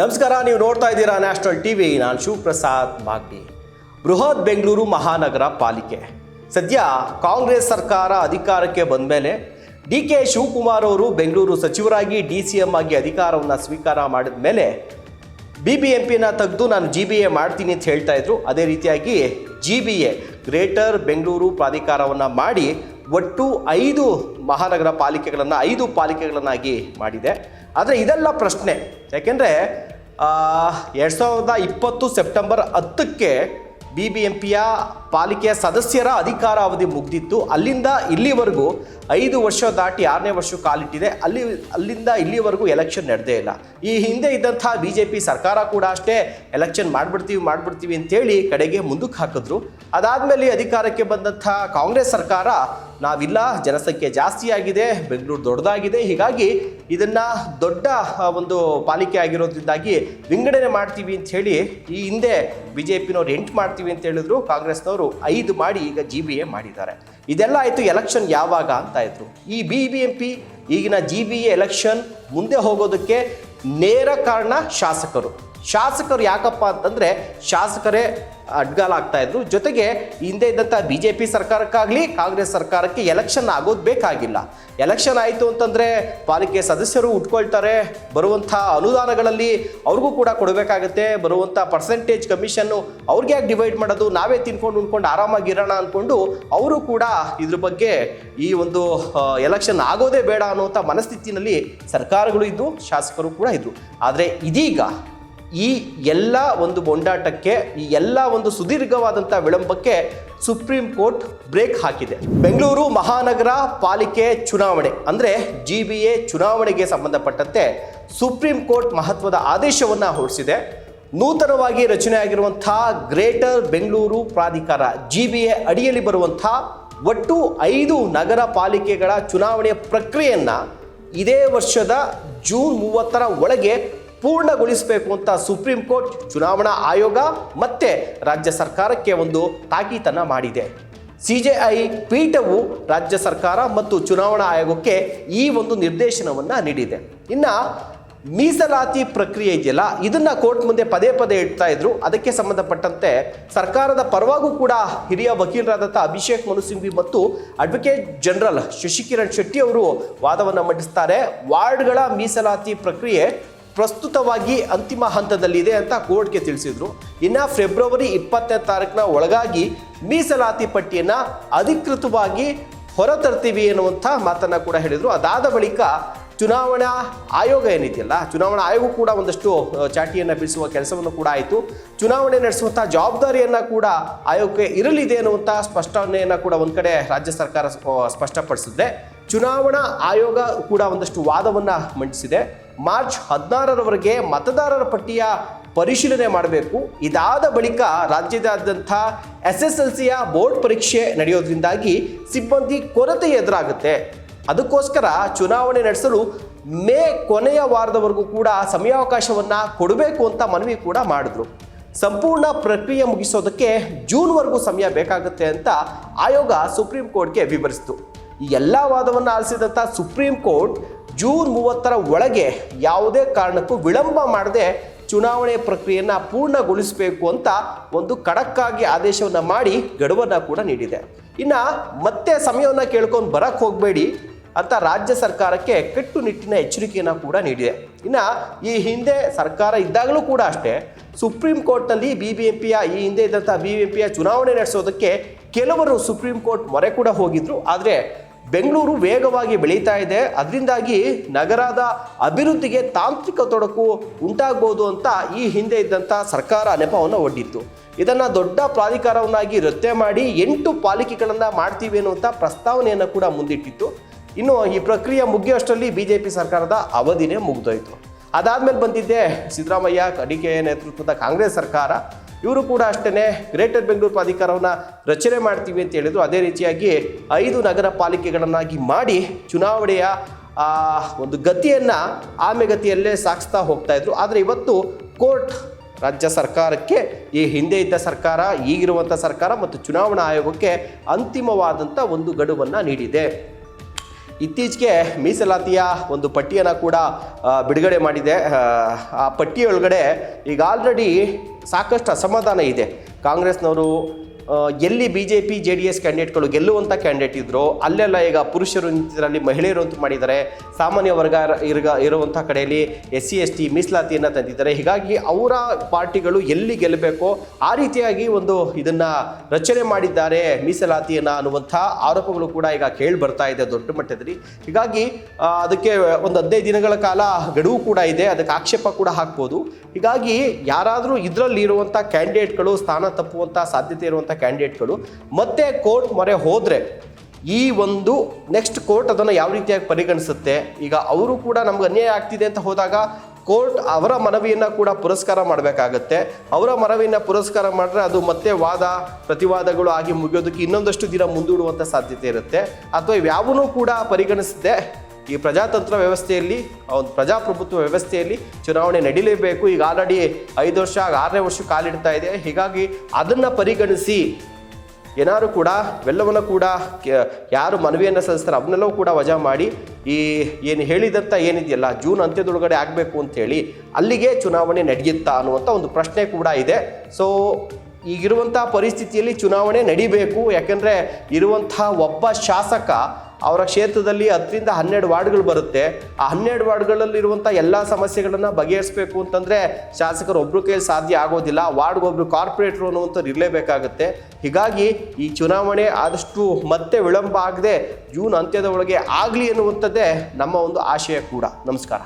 ನಮಸ್ಕಾರ, ನೀವು ನೋಡ್ತಾ ಇದ್ದೀರಾ ನ್ಯಾಷನಲ್ ಟಿವಿ. ನಾನು ಶಿವಪ್ರಸಾದ್ ಬಾಗ್ಡಿ. ಬೃಹತ್ ಬೆಂಗಳೂರು ಮಹಾನಗರ ಪಾಲಿಕೆ ಸದ್ಯ ಕಾಂಗ್ರೆಸ್ ಸರ್ಕಾರ ಅಧಿಕಾರಕ್ಕೆ ಬಂದ ಮೇಲೆ DK ಶಿವಕುಮಾರ್ ಅವರು ಬೆಂಗಳೂರು ಸಚಿವರಾಗಿ DCM ಆಗಿ ಅಧಿಕಾರವನ್ನು ಸ್ವೀಕಾರ ಮಾಡಿದ ಮೇಲೆ BBMPನ ತೆಗೆದು ನಾನು GBA ಮಾಡ್ತೀನಿ ಅಂತ ಹೇಳ್ತಾ ಇದ್ರು. ಅದೇ ರೀತಿಯಾಗಿ GBA ಗ್ರೇಟರ್ ಬೆಂಗಳೂರು ಪ್ರಾಧಿಕಾರವನ್ನು ಮಾಡಿ ಒಟ್ಟು 5 ಮಹಾನಗರ ಪಾಲಿಕೆಗಳನ್ನು 5 ಪಾಲಿಕೆಗಳನ್ನಾಗಿ ಮಾಡಿದೆ. ಆದರೆ ಇದೆಲ್ಲ ಪ್ರಶ್ನೆ, ಯಾಕೆಂದರೆ 2020 ಸೆಪ್ಟೆಂಬರ್ 10ಕ್ಕೆ BBMPಯ ಪಾಲಿಕೆಯ ಸದಸ್ಯರ ಅಧಿಕಾರ ಅವಧಿ ಮುಗಿದಿತ್ತು. ಅಲ್ಲಿಂದ ಇಲ್ಲಿವರೆಗೂ 5 ವರ್ಷ ದಾಟಿ 6ನೇ ವರ್ಷ ಕಾಲಿಟ್ಟಿದೆ. ಅಲ್ಲಿಂದ ಇಲ್ಲಿವರೆಗೂ ಎಲೆಕ್ಷನ್ ನಡೆದೇ ಇಲ್ಲ. ಈ ಹಿಂದೆ ಇದ್ದಂಥ BJP ಸರ್ಕಾರ ಕೂಡ ಅಷ್ಟೇ ಎಲೆಕ್ಷನ್ ಮಾಡಿಬಿಡ್ತೀವಿ ಅಂತೇಳಿ ಕಡೆಗೆ ಮುಂದಕ್ಕೆ ಹಾಕಿದ್ರು. ಅದಾದಮೇಲೆ ಅಧಿಕಾರಕ್ಕೆ ಬಂದಂಥ ಕಾಂಗ್ರೆಸ್ ಸರ್ಕಾರ ನಾವಿಲ್ಲ, ಜನಸಂಖ್ಯೆ ಜಾಸ್ತಿ ಆಗಿದೆ, ಬೆಂಗಳೂರು ದೊಡ್ಡದಾಗಿದೆ, ಹೀಗಾಗಿ ಇದನ್ನು ದೊಡ್ಡ ಒಂದು ಪಾಲಿಕೆ ಆಗಿರೋದ್ರಿಂದಾಗಿ ವಿಂಗಡಣೆ ಮಾಡ್ತೀವಿ ಅಂತ ಹೇಳಿ ಈ ಹಿಂದೆ BJPನವ್ರು 8 ಮಾಡ್ತೀವಿ ಅಂತ ಹೇಳಿದ್ರು. ಕಾಂಗ್ರೆಸ್ನವರು 5 ಮಾಡಿ ಈಗ GBA ಮಾಡಿದ್ದಾರೆ. ಇದೆಲ್ಲ ಆಯಿತು. ಎಲೆಕ್ಷನ್ ಯಾವಾಗ ಅಂತ ಇದ್ರು. ಈ BBMP ಈಗಿನ GBA ಎಲೆಕ್ಷನ್ ಮುಂದೆ ಹೋಗೋದಕ್ಕೆ ನೇರ ಕಾರಣ ಶಾಸಕರು ಯಾಕಪ್ಪ ಅಂತಂದರೆ ಶಾಸಕರೇ ಅಡ್ಗಾಲಾಗ್ತಾ ಇದ್ರು. ಜೊತೆಗೆ ಹಿಂದೆ ಇದ್ದಂಥ BJP ಸರ್ಕಾರಕ್ಕಾಗಲಿ ಕಾಂಗ್ರೆಸ್ ಸರ್ಕಾರಕ್ಕೆ ಎಲೆಕ್ಷನ್ ಆಗೋದು ಬೇಕಾಗಿಲ್ಲ. ಎಲೆಕ್ಷನ್ ಆಯಿತು ಅಂತಂದರೆ ಪಾಲಿಕೆ ಸದಸ್ಯರು ಉಟ್ಕೊಳ್ತಾರೆ, ಬರುವಂಥ ಅನುದಾನಗಳಲ್ಲಿ ಅವ್ರಿಗೂ ಕೂಡ ಕೊಡಬೇಕಾಗತ್ತೆ, ಬರುವಂಥ ಪರ್ಸೆಂಟೇಜ್ ಕಮಿಷನ್ನು ಅವ್ರಿಗೆ ಯಾಕೆ ಡಿವೈಡ್ ಮಾಡೋದು, ನಾವೇ ಉಣ್ಕೊಂಡು ಆರಾಮಾಗಿರೋಣ ಅಂದ್ಕೊಂಡು ಅವರು ಕೂಡ ಇದ್ರ ಬಗ್ಗೆ ಈ ಒಂದು ಎಲೆಕ್ಷನ್ ಆಗೋದೇ ಬೇಡ ಅನ್ನುವಂಥ ಮನಸ್ಥಿತಿನಲ್ಲಿ ಸರ್ಕಾರಗಳು ಇದ್ದು ಶಾಸಕರು ಕೂಡ ಇದ್ದರು. ಆದರೆ ಇದೀಗ ಈ ಎಲ್ಲ ಒಂದು ಮೊಂಡಾಟಕ್ಕೆ, ಈ ಎಲ್ಲ ಒಂದು ಸುದೀರ್ಘವಾದಂಥ ವಿಳಂಬಕ್ಕೆ ಸುಪ್ರೀಂ ಕೋರ್ಟ್ ಬ್ರೇಕ್ ಹಾಕಿದೆ. ಬೆಂಗಳೂರು ಮಹಾನಗರ ಪಾಲಿಕೆ ಚುನಾವಣೆ ಅಂದರೆ GBA ಚುನಾವಣೆಗೆ ಸಂಬಂಧಪಟ್ಟಂತೆ ಸುಪ್ರೀಂ ಕೋರ್ಟ್ ಮಹತ್ವದ ಆದೇಶವನ್ನು ಹೊರಡಿಸಿದೆ. ನೂತನವಾಗಿ ರಚನೆಯಾಗಿರುವಂಥ ಗ್ರೇಟರ್ ಬೆಂಗಳೂರು ಪ್ರಾಧಿಕಾರ GBA ಅಡಿಯಲ್ಲಿ ಬರುವಂಥ ಒಟ್ಟು 5 ನಗರ ಪಾಲಿಕೆಗಳ ಚುನಾವಣೆಯ ಪ್ರಕ್ರಿಯೆಯನ್ನು ಇದೇ ವರ್ಷದ ಜೂನ್ 30ರ ಒಳಗೆ ಪೂರ್ಣಗೊಳಿಸಬೇಕು ಅಂತ ಸುಪ್ರೀಂ ಕೋರ್ಟ್, ಚುನಾವಣಾ ಆಯೋಗ ಮತ್ತು ರಾಜ್ಯ ಸರ್ಕಾರಕ್ಕೆ ಒಂದು ತಾಕೀತನ್ನು ಮಾಡಿದೆ. CJI ಪೀಠವು ರಾಜ್ಯ ಸರ್ಕಾರ ಮತ್ತು ಚುನಾವಣಾ ಆಯೋಗಕ್ಕೆ ಈ ಒಂದು ನಿರ್ದೇಶನವನ್ನು ನೀಡಿದೆ. ಇನ್ನು ಮೀಸಲಾತಿ ಪ್ರಕ್ರಿಯೆ ಇದೆಯಲ್ಲ, ಇದನ್ನು ಕೋರ್ಟ್ ಮುಂದೆ ಪದೇ ಇಡ್ತಾ ಇದ್ರು. ಅದಕ್ಕೆ ಸಂಬಂಧಪಟ್ಟಂತೆ ಸರ್ಕಾರದ ಪರವಾಗೂ ಕೂಡ ಹಿರಿಯ ವಕೀಲರಾದಂಥ ಅಭಿಷೇಕ್ ಮನು ಸಿಂಘ್ವಿ ಮತ್ತು ಅಡ್ವೊಕೇಟ್ ಜನರಲ್ ಶಶಿಕಿರಣ್ ಶೆಟ್ಟಿ ಅವರು ವಾದವನ್ನು ಮಂಡಿಸ್ತಾರೆ. ವಾರ್ಡ್ಗಳ ಮೀಸಲಾತಿ ಪ್ರಕ್ರಿಯೆ ಪ್ರಸ್ತುತವಾಗಿ ಅಂತಿಮ ಹಂತದಲ್ಲಿದೆ ಅಂತ ಕೋರ್ಟ್ಗೆ ತಿಳಿಸಿದ್ರು. ಇನ್ನು ಫೆಬ್ರವರಿ 20ನೇ ತಾರೀಕಿನ ಒಳಗಾಗಿ ಮೀಸಲಾತಿ ಪಟ್ಟಿಯನ್ನು ಅಧಿಕೃತವಾಗಿ ಹೊರತರ್ತೀವಿ ಎನ್ನುವಂಥ ಮಾತನ್ನು ಕೂಡ ಹೇಳಿದರು. ಅದಾದ ಬಳಿಕ ಚುನಾವಣಾ ಆಯೋಗ ಏನಿದೆಯಲ್ಲ, ಚುನಾವಣಾ ಆಯೋಗ ಕೂಡ ಒಂದಷ್ಟು ಚಾಟಿಯನ್ನು ಬೀಸುವ ಕೆಲಸವನ್ನು ಕೂಡ ಆಯಿತು. ಚುನಾವಣೆ ನಡೆಸುವಂಥ ಜವಾಬ್ದಾರಿಯನ್ನು ಕೂಡ ಆಯೋಗಕ್ಕೆ ಇರಲಿದೆ ಅನ್ನುವಂಥ ಸ್ಪಷ್ಟನೆಯನ್ನು ಕೂಡ ಒಂದು ಕಡೆ ರಾಜ್ಯ ಸರ್ಕಾರ ಸ್ಪಷ್ಟಪಡಿಸಿದೆ. ಚುನಾವಣಾ ಆಯೋಗ ಕೂಡ ಒಂದಷ್ಟು ವಾದವನ್ನು ಮಂಡಿಸಿದೆ. ಮಾರ್ಚ್ 16ರವರೆಗೆ ಮತದಾರರ ಪಟ್ಟಿಯ ಪರಿಶೀಲನೆ ಮಾಡಬೇಕು. ಇದಾದ ಬಳಿಕ ರಾಜ್ಯದಾದ್ಯಂತ SSLCಯ ಬೋರ್ಡ್ ಪರೀಕ್ಷೆ ನಡೆಯೋದ್ರಿಂದಾಗಿ ಸಿಬ್ಬಂದಿ ಕೊರತೆ ಎದುರಾಗುತ್ತೆ. ಅದಕ್ಕೋಸ್ಕರ ಚುನಾವಣೆ ನಡೆಸಲು ಮೇ ಕೊನೆಯ ವಾರದವರೆಗೂ ಕೂಡ ಸಮಯಾವಕಾಶವನ್ನು ಕೊಡಬೇಕು ಅಂತ ಮನವಿ ಕೂಡ ಮಾಡಿದ್ರು. ಸಂಪೂರ್ಣ ಪ್ರಕ್ರಿಯೆ ಮುಗಿಸೋದಕ್ಕೆ ಜೂನ್ವರೆಗೂ ಸಮಯ ಬೇಕಾಗುತ್ತೆ ಅಂತ ಆಯೋಗ ಸುಪ್ರೀಂ ಕೋರ್ಟ್ಗೆ ವಿವರಿಸಿತು. ಈ ಎಲ್ಲ ವಾದವನ್ನು ಆಲಿಸಿದಂಥ ಸುಪ್ರೀಂ ಕೋರ್ಟ್ ಜೂನ್ 30ರ ಒಳಗೆ ಯಾವುದೇ ಕಾರಣಕ್ಕೂ ವಿಳಂಬ ಮಾಡದೆ ಚುನಾವಣೆ ಪ್ರಕ್ರಿಯೆಯನ್ನು ಪೂರ್ಣಗೊಳಿಸಬೇಕು ಅಂತ ಒಂದು ಖಡಕ್ಕಾಗಿ ಆದೇಶವನ್ನು ಮಾಡಿ ಗಡುವನ್ನು ಕೂಡ ನೀಡಿದೆ. ಇನ್ನು ಮತ್ತೆ ಸಮಯವನ್ನು ಕೇಳ್ಕೊಂಡು ಬರಕ್ಕೆ ಹೋಗಬೇಡಿ ಅಂತ ರಾಜ್ಯ ಸರ್ಕಾರಕ್ಕೆ ಕಟ್ಟುನಿಟ್ಟಿನ ಎಚ್ಚರಿಕೆಯನ್ನು ಕೂಡ ನೀಡಿದೆ. ಇನ್ನು ಈ ಹಿಂದೆ ಸರ್ಕಾರ ಇದ್ದಾಗಲೂ ಕೂಡ ಅಷ್ಟೇ ಸುಪ್ರೀಂ ಕೋರ್ಟ್ನಲ್ಲಿ ಈ ಹಿಂದೆ ಇದ್ದಂಥ BBMPಯ ಚುನಾವಣೆ ನಡೆಸೋದಕ್ಕೆ ಕೆಲವರು ಸುಪ್ರೀಂ ಕೋರ್ಟ್ ಮೊರೆ ಕೂಡ ಹೋಗಿದ್ರು. ಆದರೆ ಬೆಂಗಳೂರು ವೇಗವಾಗಿ ಬೆಳೀತಾ ಇದೆ, ಅದರಿಂದಾಗಿ ನಗರದ ಅಭಿವೃದ್ಧಿಗೆ ತಾಂತ್ರಿಕ ತೊಡಕು ಉಂಟಾಗ್ಬೋದು ಅಂತ ಈ ಹಿಂದೆ ಇದ್ದಂಥ ಸರ್ಕಾರ ನೆಪವನ್ನು ಒಡ್ಡಿತ್ತು. ಇದನ್ನು ದೊಡ್ಡ ಪ್ರಾಧಿಕಾರವನ್ನಾಗಿ ರಚನೆ ಮಾಡಿ 8 ಪಾಲಿಕೆಗಳನ್ನು ಮಾಡ್ತೀವಿ ಅನ್ನುವಂಥ ಪ್ರಸ್ತಾವನೆಯನ್ನು ಕೂಡ ಮುಂದಿಟ್ಟಿತ್ತು. ಇನ್ನು ಈ ಪ್ರಕ್ರಿಯೆ ಮುಗಿಯೋಷ್ಟರಲ್ಲಿ BJP ಸರ್ಕಾರದ ಅವಧಿನೇ ಮುಗಿದೋಯ್ತು. ಅದಾದಮೇಲೆ ಬಂದಿದ್ದೆ ಸಿದ್ದರಾಮಯ್ಯ DK ನೇತೃತ್ವದ ಕಾಂಗ್ರೆಸ್ ಸರ್ಕಾರ. ಇವರು ಕೂಡ ಅಷ್ಟೇ ಗ್ರೇಟರ್ ಬೆಂಗಳೂರು ಪ್ರಾಧಿಕಾರವನ್ನು ರಚನೆ ಮಾಡ್ತೀವಿ ಅಂತ ಹೇಳಿದರು. ಅದೇ ರೀತಿಯಾಗಿ 5 ನಗರ ಪಾಲಿಕೆಗಳನ್ನಾಗಿ ಮಾಡಿ ಚುನಾವಣೆಯ ಒಂದು ಗತಿಯನ್ನು ಆಮೆಗತಿಯಲ್ಲೇ ಸಾಗಿಸ್ತಾ ಹೋಗ್ತಾ ಇದ್ರು. ಆದರೆ ಇವತ್ತು ಕೋರ್ಟ್ ರಾಜ್ಯ ಸರ್ಕಾರಕ್ಕೆ, ಈ ಹಿಂದೆ ಇದ್ದ ಸರ್ಕಾರ, ಈಗಿರುವಂಥ ಸರ್ಕಾರ ಮತ್ತು ಚುನಾವಣಾ ಆಯೋಗಕ್ಕೆ ಅಂತಿಮವಾದಂಥ ಒಂದು ಗಡುವನ್ನು ನೀಡಿದೆ. ಇತ್ತೀಚೆಗೆ ಮೀಸಲಾತಿಯ ಒಂದು ಪಟ್ಟಿಯನ್ನು ಕೂಡ ಬಿಡುಗಡೆ ಮಾಡಿದೆ. ಆ ಪಟ್ಟಿಯೊಳಗಡೆ ಈಗ ಆಲ್ರೆಡಿ ಸಾಕಷ್ಟು ಅಸಮಾಧಾನ ಇದೆ. ಕಾಂಗ್ರೆಸ್ನವರು ಎಲ್ಲಿ BJP JDS ಕ್ಯಾಂಡಿಡೇಟ್ಗಳು ಗೆಲ್ಲುವಂಥ ಕ್ಯಾಂಡಿಡೇಟ್ ಇದ್ದರು ಅಲ್ಲೆಲ್ಲ ಈಗ ಪುರುಷರು ನಿಂತಿದ್ದರಲ್ಲಿ ಮಹಿಳೆಯರು ಅಂತ ಮಾಡಿದ್ದಾರೆ. ಸಾಮಾನ್ಯ ವರ್ಗ ಇರುವಂಥ ಕಡೆಯಲ್ಲಿ SC ST ಮೀಸಲಾತಿಯನ್ನು ತಂದಿದ್ದಾರೆ. ಹೀಗಾಗಿ ಅವರ ಪಾರ್ಟಿಗಳು ಎಲ್ಲಿ ಗೆಲ್ಲಬೇಕೋ ಆ ರೀತಿಯಾಗಿ ಒಂದು ಇದನ್ನು ರಚನೆ ಮಾಡಿದ್ದಾರೆ ಮೀಸಲಾತಿಯನ್ನು ಅನ್ನುವಂಥ ಆರೋಪಗಳು ಕೂಡ ಈಗ ಕೇಳಿ ಬರ್ತಾ ಇದೆ ದೊಡ್ಡ ಮಟ್ಟದಲ್ಲಿ. ಹೀಗಾಗಿ ಅದಕ್ಕೆ ಒಂದು 15 ದಿನಗಳ ಕಾಲ ಗಡುವು ಕೂಡ ಇದೆ, ಅದಕ್ಕೆ ಆಕ್ಷೇಪ ಕೂಡ ಹಾಕ್ಬೋದು. ಹೀಗಾಗಿ ಯಾರಾದರೂ ಇದರಲ್ಲಿ ಇರುವಂಥ ಕ್ಯಾಂಡಿಡೇಟ್ಗಳು ಸ್ಥಾನ ತಪ್ಪುವಂಥ ಸಾಧ್ಯತೆ ಇರುವಂಥ ಕ್ಯಾಂಡಿಡೇಟ್ಗಳು ಮತ್ತೆ ಕೋರ್ಟ್ ಮೊರೆ ಹೋದರೆ ಈ ಒಂದು ನೆಕ್ಸ್ಟ್ ಕೋರ್ಟ್ ಅದನ್ನು ಯಾವ ರೀತಿಯಾಗಿ ಪರಿಗಣಿಸುತ್ತೆ. ಈಗ ಅವರು ಕೂಡ ನಮ್ಗೆ ಅನ್ಯಾಯ ಆಗ್ತಿದೆ ಅಂತ ಹೋದಾಗ ಕೋರ್ಟ್ ಅವರ ಮನವಿಯನ್ನು ಕೂಡ ಪುರಸ್ಕಾರ ಮಾಡಬೇಕಾಗತ್ತೆ. ಅವರ ಮನವಿಯನ್ನು ಪುರಸ್ಕಾರ ಮಾಡಿದ್ರೆ ಅದು ಮತ್ತೆ ವಾದ ಪ್ರತಿವಾದಗಳು ಆಗಿ ಮುಗಿಯೋದಕ್ಕೆ ಇನ್ನೊಂದಷ್ಟು ದಿನ ಮುಂದೂಡುವಂಥ ಸಾಧ್ಯತೆ ಇರುತ್ತೆ. ಅಥವಾ ಇವ್ಯಾವೂ ಕೂಡ ಪರಿಗಣಿಸದೆ ಈ ಪ್ರಜಾತಂತ್ರ ವ್ಯವಸ್ಥೆಯಲ್ಲಿ, ಒಂದು ಪ್ರಜಾಪ್ರಭುತ್ವ ವ್ಯವಸ್ಥೆಯಲ್ಲಿ ಚುನಾವಣೆ ನಡೀಲೇಬೇಕು. ಈಗ ಆಲ್ರೆಡಿ 5 ವರ್ಷ 6ನೇ ವರ್ಷ ಕಾಲಿಡ್ತಾ ಇದೆ. ಹೀಗಾಗಿ ಅದನ್ನು ಪರಿಗಣಿಸಿ ಏನಾದ್ರು ಕೂಡ ಇವೆಲ್ಲವನ್ನು ಕೂಡ ಯಾರು ಮನವಿಯನ್ನು ಸಲ್ಲಿಸ್ತಾರೆ ಅವನ್ನೆಲ್ಲವೂ ಕೂಡ ವಜಾ ಮಾಡಿ ಈ ಏನು ಹೇಳಿದಂಥ ಏನಿದೆಯಲ್ಲ ಜೂನ್ ಅಂತ್ಯದೊಳಗಡೆ ಆಗಬೇಕು ಅಂಥೇಳಿ ಅಲ್ಲಿಗೆ ಚುನಾವಣೆ ನಡೆಯುತ್ತಾ ಅನ್ನುವಂಥ ಒಂದು ಪ್ರಶ್ನೆ ಕೂಡ ಇದೆ. ಸೊ ಈಗಿರುವಂಥ ಪರಿಸ್ಥಿತಿಯಲ್ಲಿ ಚುನಾವಣೆ ನಡಿಬೇಕು. ಯಾಕೆಂದರೆ ಇರುವಂಥ ಒಬ್ಬ ಶಾಸಕ ಅವರ ಕ್ಷೇತ್ರದಲ್ಲಿ 10ರಿಂದ 12 ವಾರ್ಡ್ಗಳು ಬರುತ್ತೆ. ಆ 12 ವಾರ್ಡ್ಗಳಲ್ಲಿರುವಂಥ ಎಲ್ಲ ಸಮಸ್ಯೆಗಳನ್ನು ಬಗೆಹರಿಸಬೇಕು ಅಂತಂದರೆ ಶಾಸಕರು ಒಬ್ಬರು ಕೈಯಲ್ಲಿ ಸಾಧ್ಯ ಆಗೋದಿಲ್ಲ. ವಾರ್ಡ್ಗೊಬ್ಬರು ಕಾರ್ಪೊರೇಟ್ರು ಅನ್ನುವಂಥದ್ದು ಇರಲೇಬೇಕಾಗುತ್ತೆ. ಹೀಗಾಗಿ ಈ ಚುನಾವಣೆ ಆದಷ್ಟು ಮತ್ತೆ ವಿಳಂಬ ಆಗದೆ ಜೂನ್ ಅಂತ್ಯದ ಒಳಗೆ ಆಗಲಿ ಎನ್ನುವಂಥದ್ದೇ ನಮ್ಮ ಒಂದು ಆಶಯ ಕೂಡ. ನಮಸ್ಕಾರ.